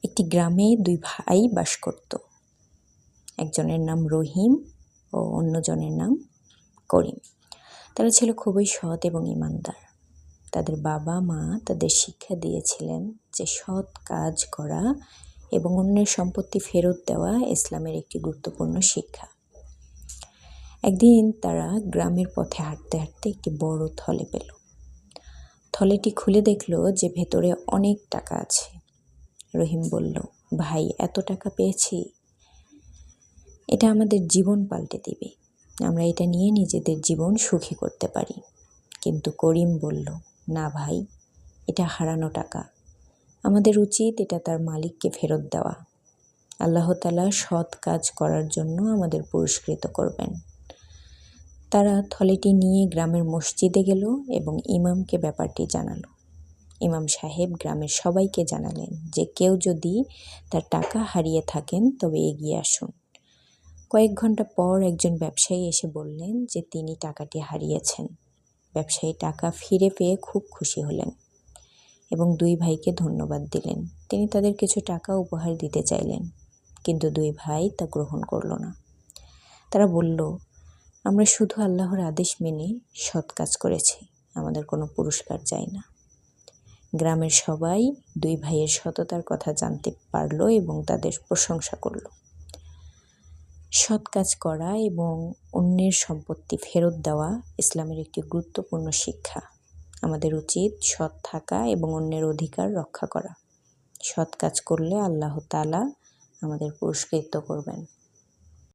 একটি গ্রামে দুই ভাই বাস করত। একজনের নাম রহিম ও অন্যজনের নাম করিম। তারা ছিল খুবই সৎ এবং ইমানদার। তাদের বাবা মা তাদের শিক্ষা দিয়েছিলেন যে সৎ কাজ করা এবং অন্যের সম্পত্তি ফেরত দেওয়া ইসলামের একটি গুরুত্বপূর্ণ শিক্ষা। একদিন তারা গ্রামের পথে হাঁটতে হাঁটতে একটি বড় থলে পেল। থলেটি খুলে দেখল যে ভেতরে অনেক টাকা আছে। রহিম বলল, ভাই, এত টাকা পেয়েছি, এটা আমাদের জীবন পাল্টে দিবে। আমরা এটা নিয়ে নিজেদের জীবন সুখী করতে পারি। কিন্তু করিম বলল, না ভাই, এটা হারানো টাকা। আমাদের উচিত এটা তার মালিককে ফেরত দেওয়া। আল্লাহ তাআলা সৎ কাজ করার জন্য আমাদের পুরস্কৃত করবেন। তারা থলেটি নিয়ে গ্রামের মসজিদে গেল এবং ইমামকে ব্যাপারটি জানালো। ইমাম সাহেব গ্রামের সবাইকে জানালেন যে কেউ যদি তার টাকা হারিয়ে থাকেন তবে এগিয়ে আসুন। কয়েক ঘন্টা পর একজন ব্যবসায়ী এসে বললেন যে তিনি টাকাটি হারিয়েছেন। ব্যবসায়ী টাকা ফিরে পেয়ে খুব খুশি হলেন এবং দুই ভাইকে ধন্যবাদ দিলেন। তিনি তাদের কিছু টাকা উপহার দিতে চাইলেন, কিন্তু দুই ভাই তা গ্রহণ করল না। তারা বলল, আমরা শুধু আল্লাহর আদেশ মেনে সৎ কাজ করেছি, আমাদের কোনো পুরস্কার চাই না। গ্রামের সবাই দুই ভাইয়ের সততার কথা জানতে পারল এবং তাদের প্রশংসা করল। সৎ কাজ করা এবং অন্যের সম্পত্তি ফেরত দেওয়া ইসলামের একটি গুরুত্বপূর্ণ শিক্ষা। আমাদের উচিত সৎ থাকা এবং অন্যের অধিকার রক্ষা করা। সৎ কাজ করলে আল্লাহ তাআলা আমাদের পুরস্কৃত করবেন।